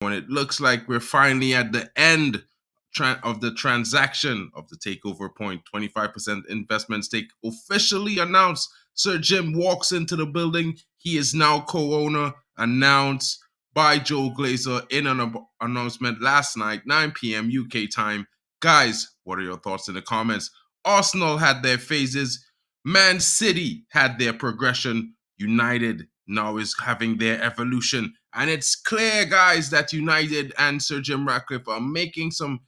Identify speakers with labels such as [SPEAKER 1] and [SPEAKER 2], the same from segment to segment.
[SPEAKER 1] And it looks like we're finally at the end of the transaction of the takeover point. 25% investment stake officially announced. Sir Jim walks into the building. He is now co-owner, announced by Joe Glazer in an announcement last night, 9 p.m. UK time. Guys, what are your thoughts in the comments? Arsenal had their phases. Man City had their progression. United now is having their evolution. And it's clear, guys, that United and Sir Jim Ratcliffe are making some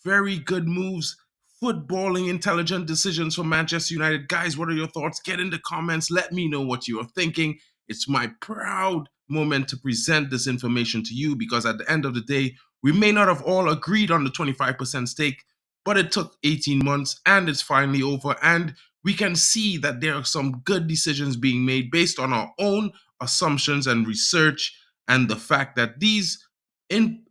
[SPEAKER 1] very good moves, footballing intelligent decisions for Manchester United. Guys, what are your thoughts? Get in the comments. Let me know what you are thinking. It's my proud moment to present this information to you because at the end of the day, we may not have all agreed on the 25% stake, but it took 18 months and it's finally over. And we can see that there are some good decisions being made based on our own assumptions and research, and the fact that these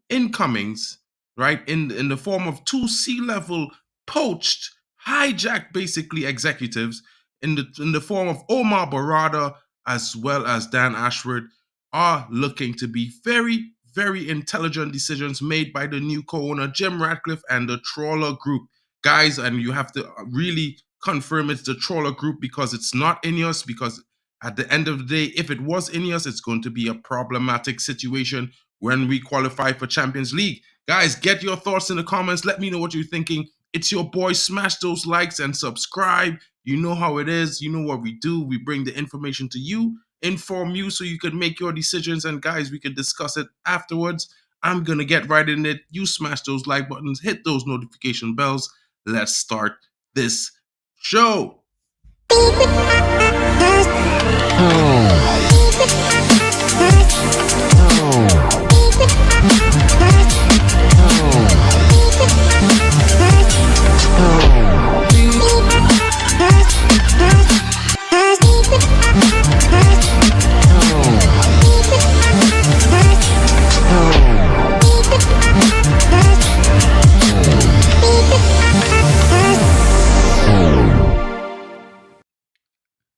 [SPEAKER 1] incomings, right, in the form of two C-level poached, hijacked basically executives in the form of Omar Barada as well as Dan Ashworth, are looking to be very, very intelligent decisions made by the new co-owner Jim Ratcliffe and the Trawler Group. Guys, and you have to really confirm it's the Trawler Group because it's not Ineos, because at the end of the day, if it was Ineos, it's going to be a problematic situation when we qualify for Champions League. Guys, get your thoughts in the comments. Let me know what you're thinking. It's your boy. Smash those likes and subscribe. You know how it is. You know what we do. We bring the information to you, inform you so you can make your decisions. And guys, we can discuss it afterwards. I'm going to get right in it. You smash those like buttons, hit those notification bells. Let's start this show.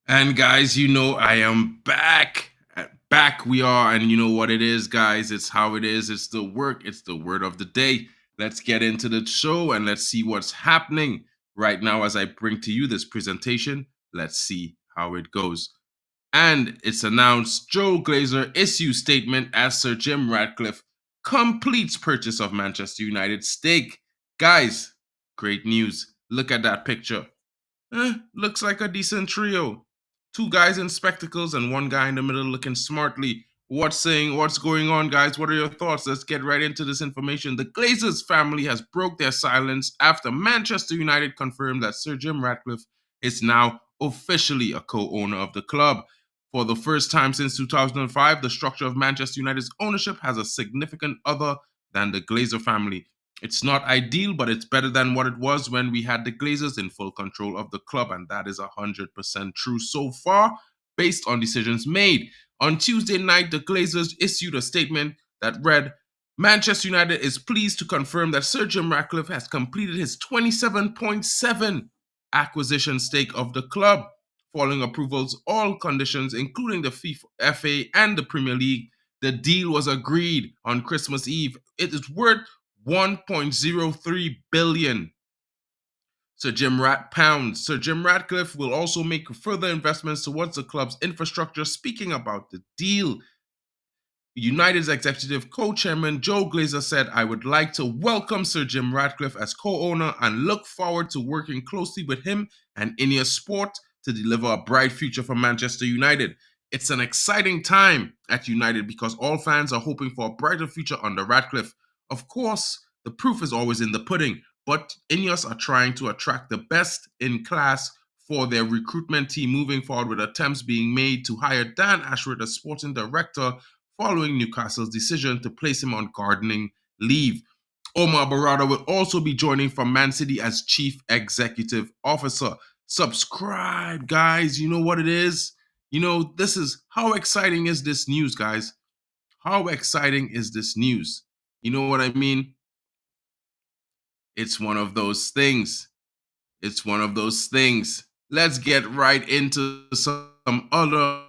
[SPEAKER 1] And guys, you know I am back. Back we are, and you know what it is, guys. It's how it is. It's the work. It's the word of the day. Let's get into the show and let's see what's happening right now as I bring to you this presentation. Let's see how it goes. And it's announced Joe Glazer issues statement as Sir Jim Ratcliffe completes purchase of Manchester United stake. Guys, great news. Look at that picture. Looks like a decent trio. Two guys in spectacles and one guy in the middle looking smartly. What's going on, guys? What are your thoughts? Let's get right into this information. The Glazers family has broke their silence after Manchester United confirmed that Sir Jim Ratcliffe is now officially a co-owner of the club. For the first time since 2005, the structure of Manchester United's ownership has a significant other than the Glazer family. It's not ideal, but it's better than what it was when we had the Glazers in full control of the club, and that is 100% true so far, based on decisions made. On Tuesday night, the Glazers issued a statement that read, Manchester United is pleased to confirm that Sir Jim Ratcliffe has completed his 27.7 acquisition stake of the club. Following approvals, all conditions, including the FA and the Premier League, the deal was agreed on Christmas Eve. It is worth 1.03 billion Sir Jim Ratcliffe will also make further investments towards the club's infrastructure. Speaking about the deal, United's executive co-chairman Joe Glazer said, I would like to welcome Sir Jim Ratcliffe as co-owner and look forward to working closely with him and Ineos Sport to deliver a bright future for Manchester United. It's an exciting time at United because all fans are hoping for a brighter future under Ratcliffe. Of course, the proof is always in the pudding, but Ineos are trying to attract the best in class for their recruitment team moving forward, with attempts being made to hire Dan Ashworth as sporting director following Newcastle's decision to place him on gardening leave. Omar Barada will also be joining from Man City as chief executive officer. Subscribe, guys. You know what it is? You know, this is, how exciting is this news, guys? How exciting is this news? You know what I mean? It's one of those things. It's one of those things. Let's get right into some other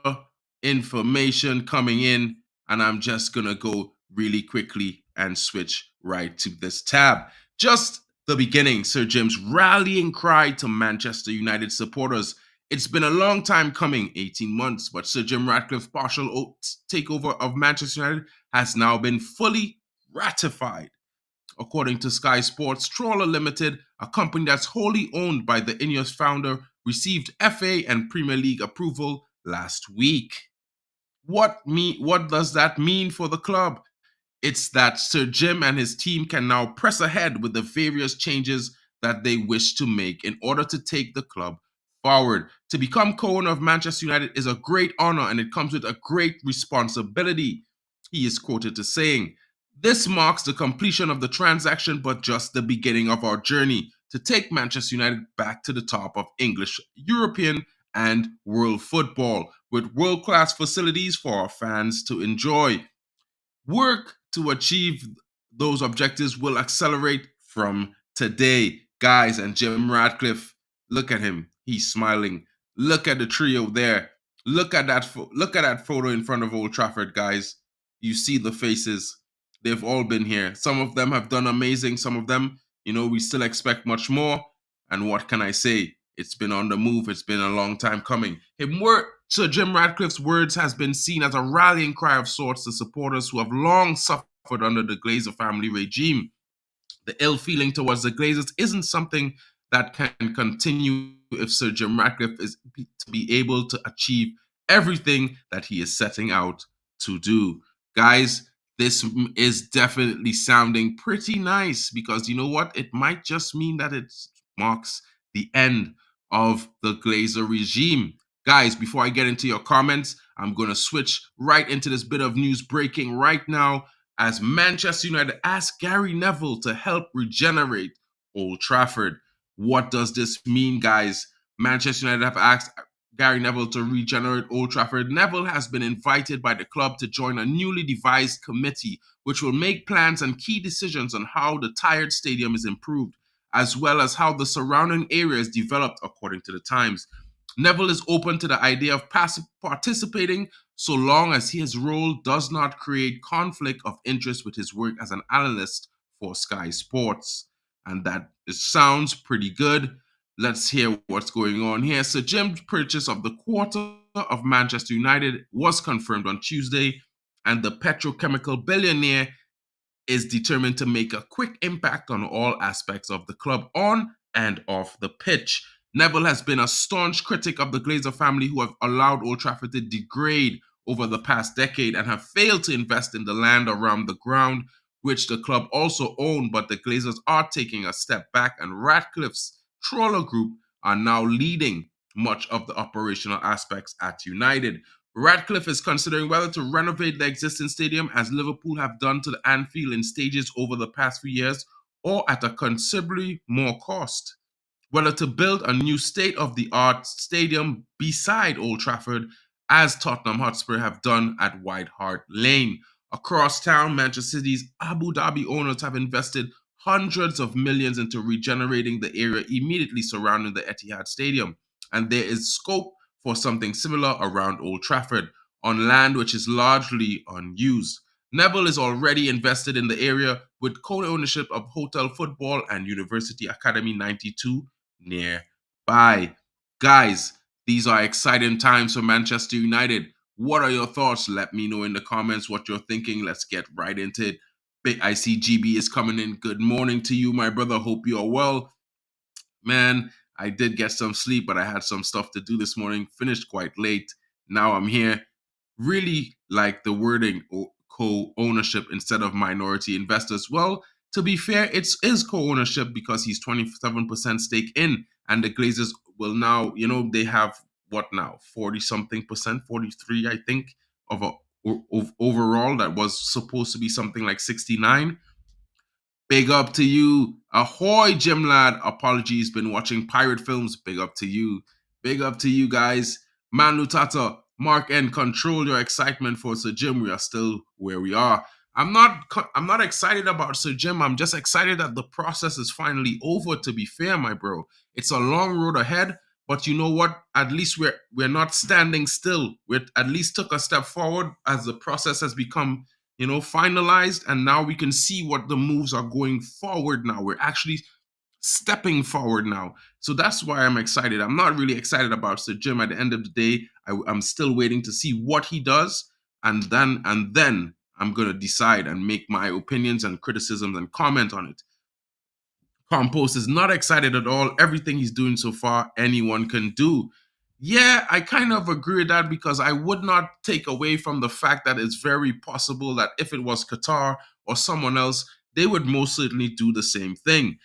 [SPEAKER 1] information coming in, and I'm just going to go really quickly and switch right to this tab. Just the beginning, Sir Jim's rallying cry to Manchester United supporters. It's been a long time coming, 18 months, but Sir Jim Ratcliffe's partial takeover of Manchester United has now been fully ratified. According to Sky Sports, Trawler Limited, a company that's wholly owned by the Ineos founder, received FA and Premier League approval last week. What does that mean for the club? It's that Sir Jim and his team can now press ahead with the various changes that they wish to make in order to take the club forward. To become co-owner of Manchester United is a great honor and it comes with a great responsibility. He is quoted as saying, "This marks the completion of the transaction, but just the beginning of our journey to take Manchester United back to the top of English, European, and world football, with world-class facilities for our fans to enjoy. Work to achieve those objectives will accelerate from today." Guys, and Jim Ratcliffe, look at him. He's smiling. Look at the trio there. Look at that photo in front of Old Trafford, guys. You see the faces. They've all been here. Some of them have done amazing. Some of them, we still expect much more. And what can I say? It's been on the move. It's been a long time coming. Sir Jim Ratcliffe's words has been seen as a rallying cry of sorts to supporters who have long suffered under the Glazer family regime. The ill feeling towards the Glazers isn't something that can continue if Sir Jim Ratcliffe is to be able to achieve everything that he is setting out to do. Guys, this is definitely sounding pretty nice because you know what? It might just mean that it marks the end of the Glazer regime. Guys, before I get into your comments, I'm going to switch right into this bit of news breaking right now as Manchester United ask Gary Neville to help regenerate Old Trafford. What does this mean, guys? Manchester United have asked Gary Neville to regenerate Old Trafford. Neville has been invited by the club to join a newly devised committee which will make plans and key decisions on how the tired stadium is improved, as well as how the surrounding area is developed according to the Times. Neville is open to the idea of participating so long as his role does not create conflict of interest with his work as an analyst for Sky Sports. And that sounds pretty good. Let's hear what's going on here. So Jim's purchase of the quarter of Manchester United was confirmed on Tuesday, and the petrochemical billionaire is determined to make a quick impact on all aspects of the club on and off the pitch. Neville has been a staunch critic of the Glazer family, who have allowed Old Trafford to degrade over the past decade and have failed to invest in the land around the ground, which the club also owned. But the Glazers are taking a step back, and Ratcliffe's Trawler Group are now leading much of the operational aspects at United. Ratcliffe is considering whether to renovate the existing stadium, as Liverpool have done to the Anfield in stages over the past few years, or at a considerably more cost. Whether to build a new state-of-the-art stadium beside Old Trafford, as Tottenham Hotspur have done at White Hart Lane. Across town, Manchester City's Abu Dhabi owners have invested hundreds of millions into regenerating the area immediately surrounding the Etihad Stadium, and there is scope for something similar around Old Trafford, on land which is largely unused. Neville is already invested in the area with co-ownership of Hotel Football and University Academy 92 nearby. Guys, these are exciting times for Manchester United. What are your thoughts? Let me know in the comments what you're thinking. Let's get right into it. Big ICGB is coming in. Good morning to you, my brother. Hope you are well. Man, I did get some sleep, but I had some stuff to do this morning. Finished quite late. Now I'm here. Really like the wording co-ownership instead of minority investors. Well, to be fair, it is co-ownership because he's 27% stake in, and the Glazers will now, they have what now? 40-something percent, 43, I think, of overall. That was supposed to be something like 69. Big up to you. Ahoy, Jim lad. Apologies, been watching pirate films. Big up to you. Big up to you guys. ManUnited, Mark N, control your excitement for Sir Jim. We are still where we are. I'm not excited about Sir Jim. I'm just excited that the process is finally over, to be fair, my bro. It's a long road ahead, but you know what? At least we're not standing still. We at least took a step forward as the process has become finalized, and now we can see what the moves are going forward. Now we're actually stepping forward now. So that's why I'm excited. I'm not really excited about Sir Jim. At the end of the day, I'm still waiting to see what he does, and then I'm gonna decide and make my opinions and criticisms and comment on it. Compost is not excited at all. Everything he's doing so far, anyone can do. Yeah, I kind of agree with that, because I would not take away from the fact that it's very possible that if it was Qatar or someone else, they would most certainly do the same thing.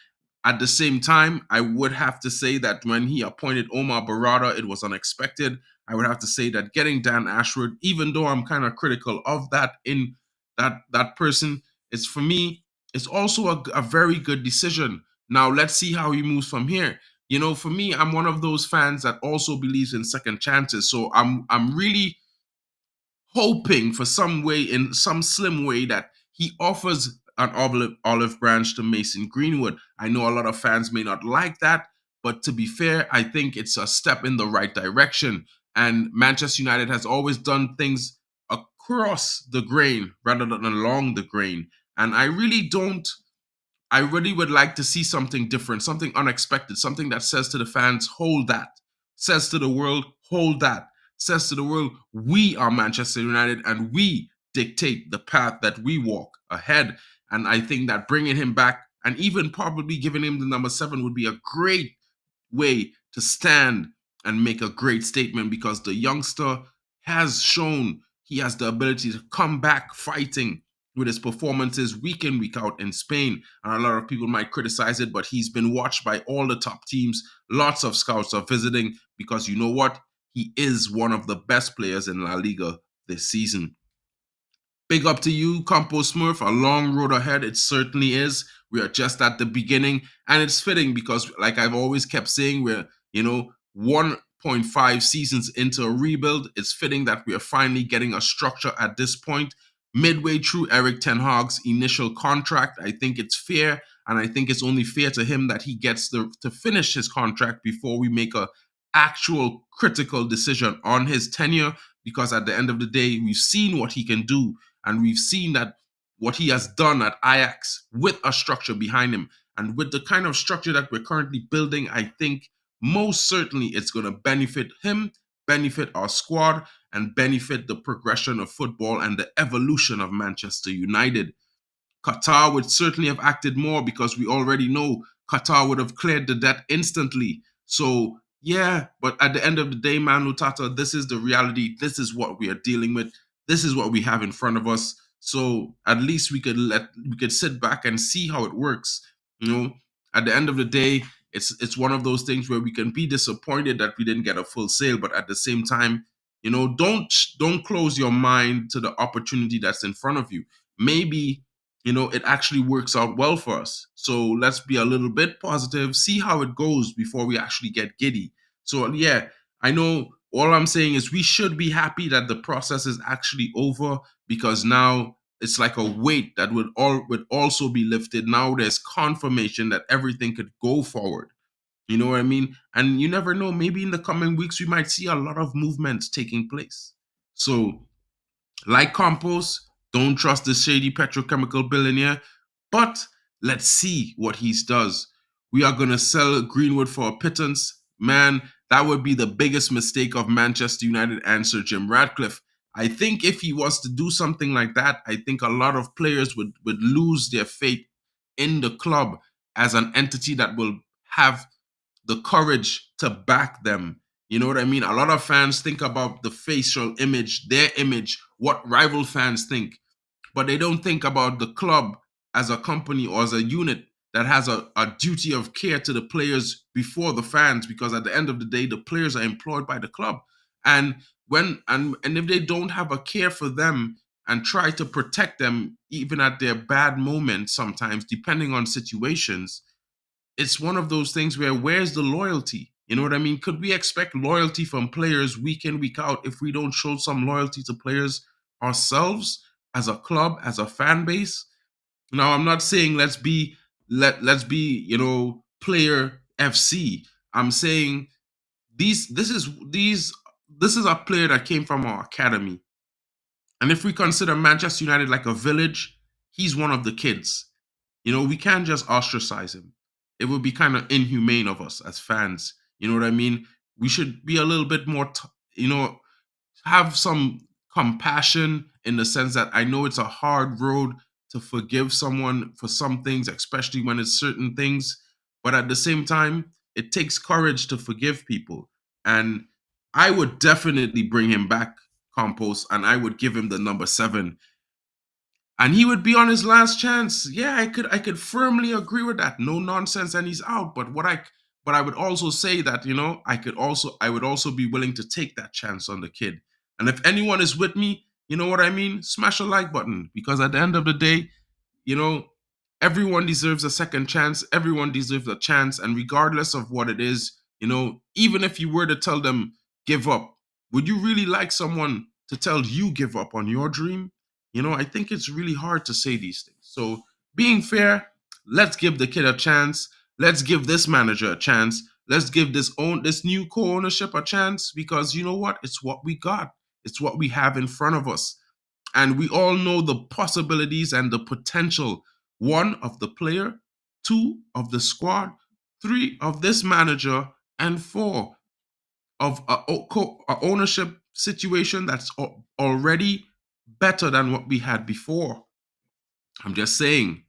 [SPEAKER 1] At the same time, I would have to say that when he appointed Omar Barada, it was unexpected. I would have to say that getting Dan Ashworth, even though I'm kind of critical of that in that person, it's for me, it's also a very good decision. Now let's see how he moves from here. For me, I'm one of those fans that also believes in second chances. So I'm really hoping for some way, in some slim way, that he offers an olive branch to Mason Greenwood. I know a lot of fans may not like that, but to be fair, I think it's a step in the right direction. And Manchester United has always done things across the grain rather than along the grain. And I really would like to see something different, something unexpected, something that says to the fans, hold that. Says to the world, hold that. Says to the world, we are Manchester United and we dictate the path that we walk ahead. And I think that bringing him back and even probably giving him the number 7 would be a great way to stand and make a great statement, because the youngster has shown he has the ability to come back fighting with his performances week in, week out in Spain. And a lot of people might criticize it, but he's been watched by all the top teams. Lots of scouts are visiting, because you know what? He is one of the best players in La Liga this season. Big up to you, Compost Smurf. A long road ahead. It certainly is. We are just at the beginning. And it's fitting because, like I've always kept saying, we're, 1.5 seasons into a rebuild. It's fitting that we are finally getting a structure at this point. Midway through Eric Ten Hag's initial contract, I think it's fair. And I think it's only fair to him that he gets to finish his contract before we make a actual critical decision on his tenure. Because at the end of the day, we've seen what he can do, and we've seen that what he has done at Ajax with a structure behind him, and with the kind of structure that we're currently building, I think most certainly it's going to benefit him, benefit our squad, and benefit the progression of football and the evolution of Manchester United. Qatar would certainly have acted more, because we already know Qatar would have cleared the debt instantly. So, yeah, but at the end of the day, Manu Tata, this is the reality. This is what we are dealing with. This is what we have in front of us. So at least we could sit back and see how it works. At the end of the day, it's one of those things where we can be disappointed that we didn't get a full sale, but at the same time, don't close your mind to the opportunity that's in front of you. Maybe it actually works out well for us. So let's be a little bit positive, see how it goes before we actually get giddy. So, yeah, I know all I'm saying is we should be happy that the process is actually over, because now it's like a weight that would also be lifted. Now there's confirmation that everything could go forward. You know what I mean? And you never know, maybe in the coming weeks we might see a lot of movements taking place. So, like Compost, don't trust the shady petrochemical billionaire, but let's see what he does. We are going to sell Greenwood for a pittance. Man, that would be the biggest mistake of Manchester United and Sir Jim Ratcliffe. I think if he was to do something like that, I think a lot of players would lose their faith in the club as an entity that will have the courage to back them. You know what I mean? A lot of fans think about the facial image, their image, what rival fans think, but they don't think about the club as a company or as a unit that has a duty of care to the players before the fans, because at the end of the day, the players are employed by the club. And and if they don't have a care for them and try to protect them even at their bad moments, sometimes depending on situations, it's one of those things where where's the loyalty? You know what I mean? Could we expect loyalty from players week in, week out if we don't show some loyalty to players ourselves as a club, as a fan base? Now, I'm not saying let's be, player FC. I'm saying this is a player that came from our academy. And if we consider Manchester United like a village, he's one of the kids. We can't just ostracize him. It would be kind of inhumane of us as fans. You know what I mean? We should be a little bit more, have some compassion in the sense that I know it's a hard road to forgive someone for some things, especially when it's certain things. But at the same time, it takes courage to forgive people. And I would definitely bring him back, Compost, and I would give him the number 7 and he would be on his last chance. Yeah, I could firmly agree with that. No nonsense, and he's out. But I would also say that I would also be willing to take that chance on the kid. And if anyone is with me, you know what I mean? Smash a like button because at the end of the day, you know, everyone deserves a second chance. Everyone deserves a chance, and regardless of what it is, even if you were to tell them give up, would you really like someone to tell you give up on your dream? I think it's really hard to say these things. So, being fair, let's give the kid a chance. Let's give this manager a chance. Let's give this new co-ownership a chance because you know what? It's what we got. It's what we have in front of us. And we all know the possibilities and the potential. 1 of the player, 2 of the squad, 3 of this manager, and 4 of a ownership situation that's already better than what we had before. I'm just saying,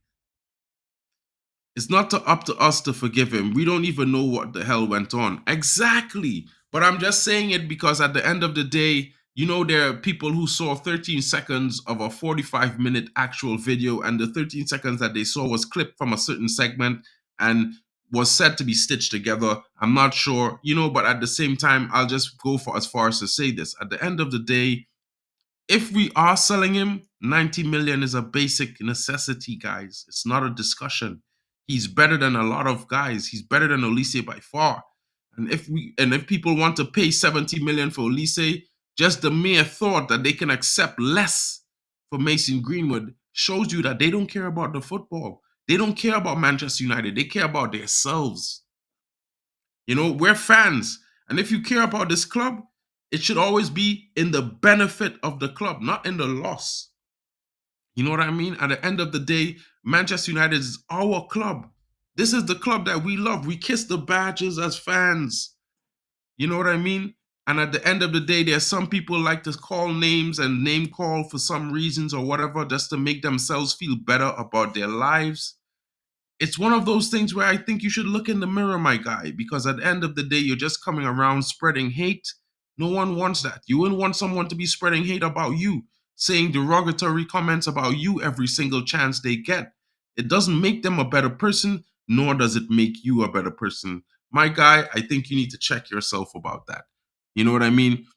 [SPEAKER 1] it's not up to us to forgive him. We don't even know what the hell went on. Exactly. But I'm just saying it because at the end of the day, there are people who saw 13 seconds of a 45-minute actual video, and the 13 seconds that they saw was clipped from a certain segment and was said to be stitched together. I'm not sure, but at the same time, I'll just go for as far as to say this. At the end of the day, if we are selling him, 90 million is a basic necessity, guys. It's not a discussion. He's better than a lot of guys. He's better than Olise by far. And if people want to pay 70 million for Olise, just the mere thought that they can accept less for Mason Greenwood shows you that they don't care about the football. They don't care about Manchester United. They care about themselves. We're fans. And if you care about this club, it should always be in the benefit of the club, not in the loss. You know what I mean? At the end of the day, Manchester United is our club. This is the club that we love. We kiss the badges as fans. You know what I mean? And at the end of the day, there's some people like to call names and name call for some reasons or whatever just to make themselves feel better about their lives. It's one of those things where I think you should look in the mirror, my guy, because at the end of the day, you're just coming around spreading hate. No one wants that. You wouldn't want someone to be spreading hate about you, saying derogatory comments about you every single chance they get. It doesn't make them a better person, nor does it make you a better person. My guy, I think you need to check yourself about that. You know what I mean?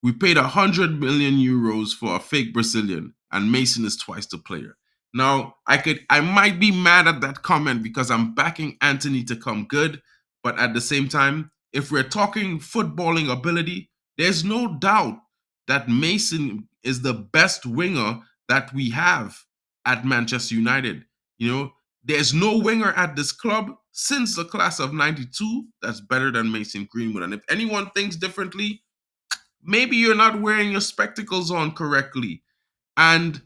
[SPEAKER 1] We paid 100 million euros for a fake Brazilian, and Mason is twice the player. Now, I might be mad at that comment because I'm backing Anthony to come good, but at the same time, if we're talking footballing ability, there's no doubt that Mason is the best winger that we have at Manchester United. There's no winger at this club since the class of 92 that's better than Mason Greenwood. And if anyone thinks differently, maybe you're not wearing your spectacles on correctly. And,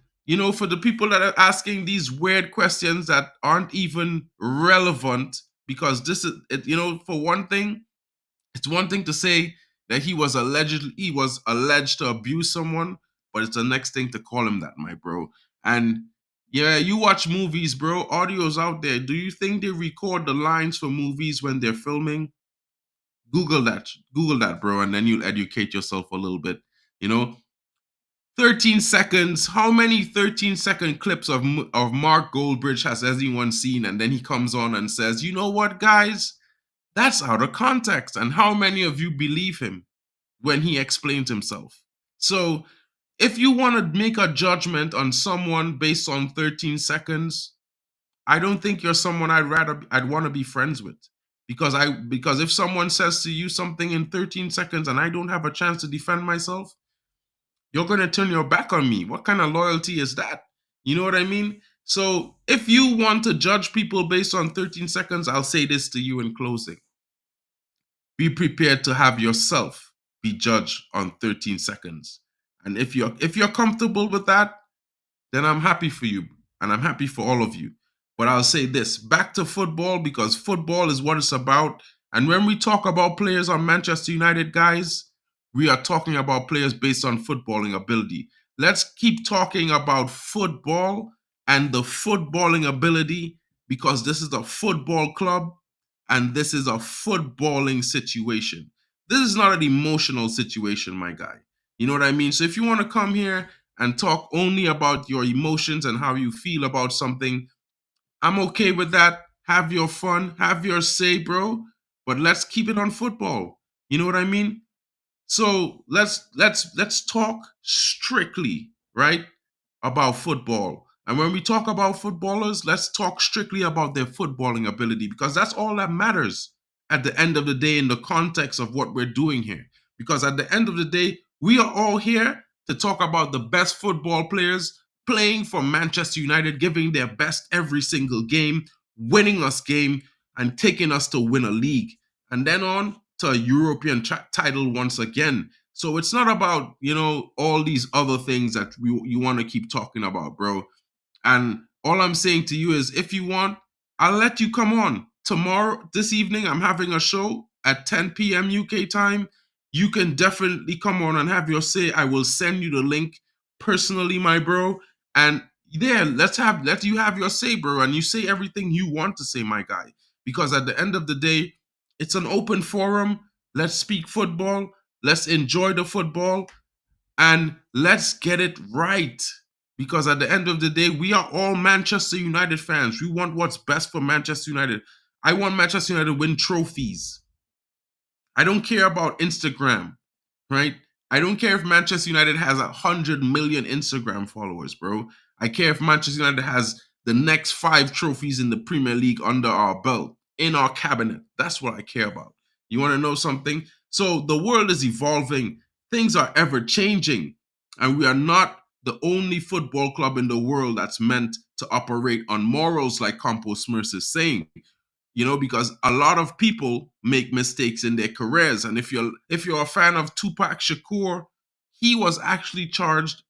[SPEAKER 1] for the people that are asking these weird questions that aren't even relevant, because this is, for one thing, it's one thing to say that he was alleged to abuse someone, but it's the next thing to call him that, my bro. And yeah, you watch movies, bro. Audio's out there. Do you think they record the lines for movies when they're filming? Google that, bro, and then you'll educate yourself a little bit. 13 seconds. How many 13-second clips of Mark Goldbridge has anyone seen? And then he comes on and says, "You know what, guys? That's out of context." And how many of you believe him when he explains himself? So, if you want to make a judgment on someone based on 13 seconds, I don't think you're someone I'd want to be friends with. Because if someone says to you something in 13 seconds and I don't have a chance to defend myself, you're going to turn your back on me. What kind of loyalty is that? You know what I mean? So if you want to judge people based on 13 seconds, I'll say this to you in closing. Be prepared to have yourself be judged on 13 seconds. And if you're comfortable with that, then I'm happy for you and I'm happy for all of you. But I'll say this, back to football, because football is what it's about. And when we talk about players on Manchester United, guys, we are talking about players based on footballing ability. Let's keep talking about football and the footballing ability, because this is a football club and this is a footballing situation. This is not an emotional situation, my guy. You know what I mean? So if you want to come here and talk only about your emotions and how you feel about something, I'm okay with that. Have your fun, have your say, bro. But let's keep it on football. You know what I mean? So let's talk strictly, right, about football. And when we talk about footballers, let's talk strictly about their footballing ability, because that's all that matters at the end of the day in the context of what we're doing here. Because at the end of the day, we are all here to talk about the best football players playing for Manchester United, giving their best every single game, winning us game, and taking us to win a league. And then on to a European title once again. So it's not about, all these other things that you want to keep talking about, bro. And all I'm saying to you is, if you want, I'll let you come on. Tomorrow, this evening, I'm having a show at 10 p.m. UK time. You can definitely come on and have your say. I will send you the link personally, my bro. And yeah, let you have your say, bro. And you say everything you want to say, my guy. Because at the end of the day, it's an open forum. Let's speak football. Let's enjoy the football. And let's get it right. Because at the end of the day, we are all Manchester United fans. We want what's best for Manchester United. I want Manchester United to win trophies. I don't care about Instagram, right? I don't care if Manchester United has 100 million Instagram followers, bro. I care if Manchester United has the next 5 trophies in the Premier League under our belt, in our cabinet. That's what I care about. You want to know something? So the world is evolving. Things are ever changing. And we are not the only football club in the world that's meant to operate on morals, like Compo Smurfs is saying. Because a lot of people make mistakes in their careers. And if you're a fan of Tupac Shakur, he was actually charged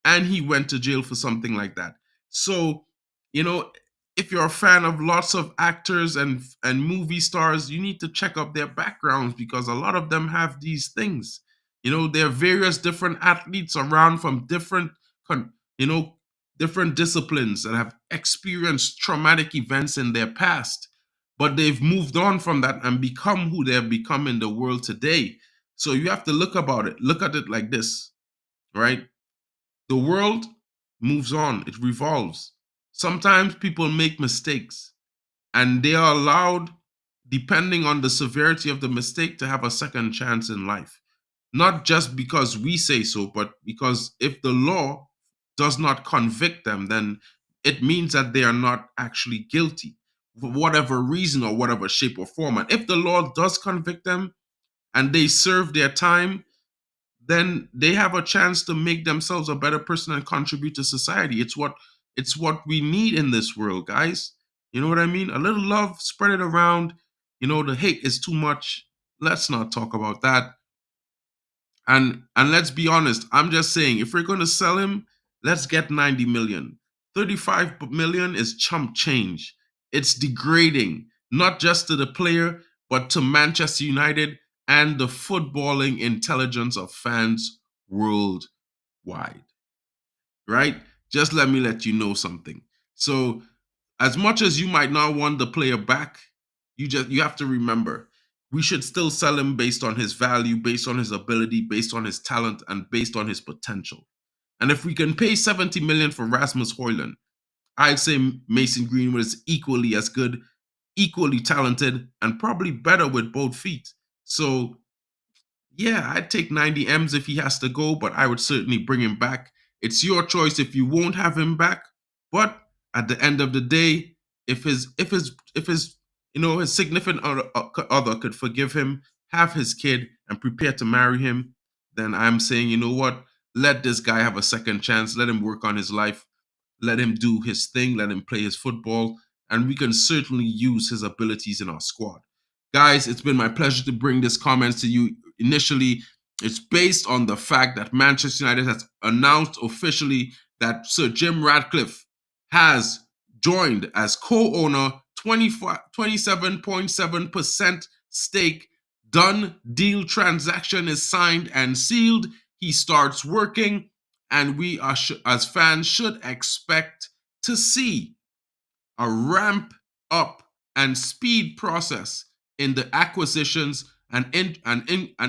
[SPEAKER 1] and he went to jail for something like that. So, you know, if you're a fan of lots of actors and movie stars, you need to check up their backgrounds, because a lot of them have these things. There are various different athletes around from you know, different disciplines that have experienced traumatic events in their past, but they've moved on from that and become who they've become in the world today. So you have to look at it like this, right? The world moves on, it revolves. Sometimes people make mistakes and they are allowed, depending on the severity of the mistake, to have a second chance in life. Not just because we say so, but because if the law does not convict them, then it means that they are not actually guilty for whatever reason or whatever shape or form. And if the law does convict them and they serve their time, then they have a chance to make themselves a better person and contribute to society. It's what we need in this world, guys. You know what I mean? A little love, spread it around. The hate is too much. Let's not talk about that. And let's be honest, I'm just saying, if we're going to sell him, let's get 90 million. 35 million is chump change. It's degrading, not just to the player, but to Manchester United and the footballing intelligence of fans worldwide. Right? Just let me let you know something. So, as much as you might not want the player back, you have to remember, we should still sell him based on his value, based on his ability, based on his talent, and based on his potential. And if we can pay 70 million for Rasmus Højlund, I'd say Mason Greenwood is equally as good, equally talented, and probably better with both feet. So yeah, I'd take 90 M's if he has to go, but I would certainly bring him back. It's your choice if you won't have him back. But at the end of the day, if his his significant other could forgive him, have his kid, and prepare to marry him, then I'm saying, you know what? Let this guy have a second chance. Let him work on his life. Let him do his thing. Let him play his football, and we can certainly use his abilities in our squad. Guys, it's been my pleasure to bring this comments to you initially. It's based on the fact that Manchester United has announced officially that Sir Jim Ratcliffe has joined as co-owner, 27.7% stake. Done deal transaction is signed and sealed. He starts working, and we are as fans should expect to see a ramp up and speed process in the acquisitions and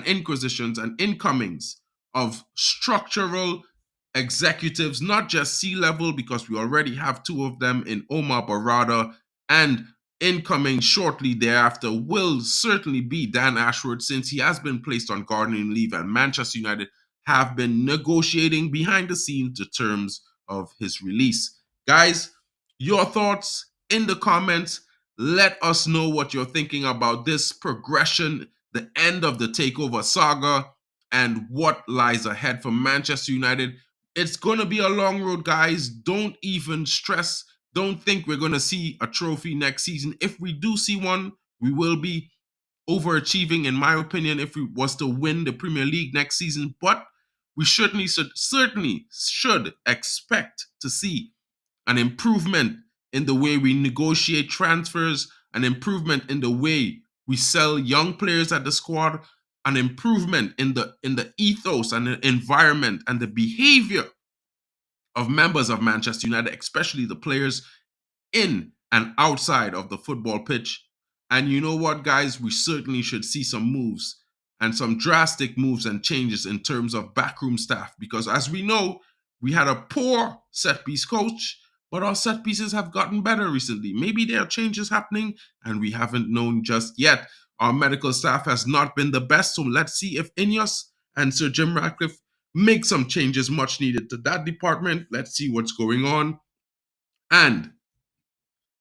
[SPEAKER 1] inquisitions and incomings of structural executives, not just C-level, because we already have two of them in Omar Barada, and incoming shortly thereafter will certainly be Dan Ashworth, since he has been placed on gardening leave and Manchester United have been negotiating behind the scenes the terms of his release. Guys, your thoughts in the comments. Let us know what you're thinking about this progression, the end of the takeover saga, and what lies ahead for Manchester United. It's going to be a long road, guys. Don't even stress. Don't think we're going to see a trophy next season. If we do see one, we will be overachieving, in my opinion, if we was to win the Premier League next season. But we certainly should expect to see an improvement in the way we negotiate transfers, an improvement in the way we sell young players at the squad, an improvement in the ethos and the environment and the behavior of members of Manchester United, especially the players in and outside of the football pitch. And you know what, guys? We certainly should see some moves and some drastic moves and changes in terms of backroom staff, because as we know, we had a poor set piece coach, but our set pieces have gotten better recently. Maybe there are changes happening and we haven't known just yet. Our medical staff has not been the best, so let's see if Ineos and Sir Jim Ratcliffe make some changes much needed to that department. Let's see what's going on. And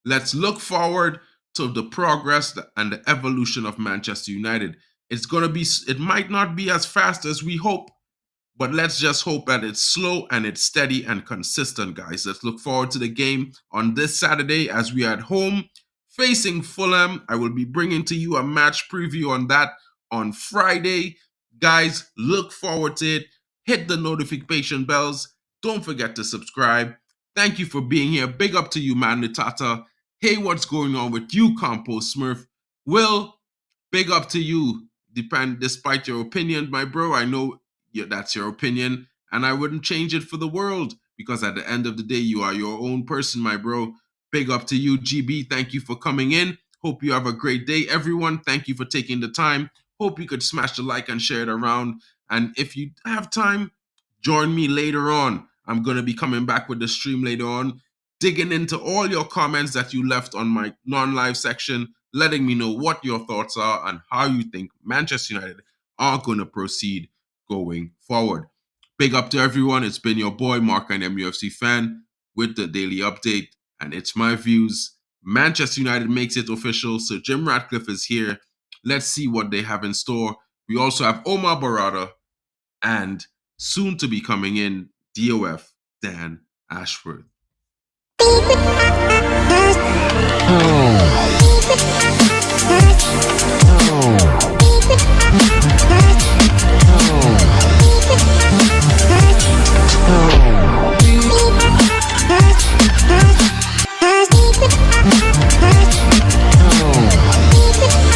[SPEAKER 1] let's look forward to the progress and the evolution of Manchester United. It might not be as fast as we hope, but let's just hope that it's slow and it's steady and consistent, guys. Let's look forward to the game on this Saturday as we are at home facing Fulham. I will be bringing to you a match preview on that on Friday. Guys, look forward to it. Hit the notification bells. Don't forget to subscribe. Thank you for being here. Big up to you, ManUnited. Hey, what's going on with you, Compost Smurf? Will, big up to you. Despite your opinion, my bro, I know that's your opinion, and I wouldn't change it for the world, because at the end of the day, you are your own person, my bro. Big up to you, GB. Thank you for coming in. Hope you have a great day, everyone. Thank you for taking the time. Hope you could smash the like and share it around. And if you have time, join me later on. I'm going to be coming back with the stream later on, digging into all your comments that you left on my non-live section, letting me know what your thoughts are and how you think Manchester United are going to proceed going forward. Big up to everyone. It's been your boy, Mark, and MUFC fan, with the daily update. And it's my views. Manchester United makes it official. So Jim Ratcliffe is here. Let's see what they have in store. We also have Omar Barada and soon to be coming in, DOF Dan Ashworth. Oh.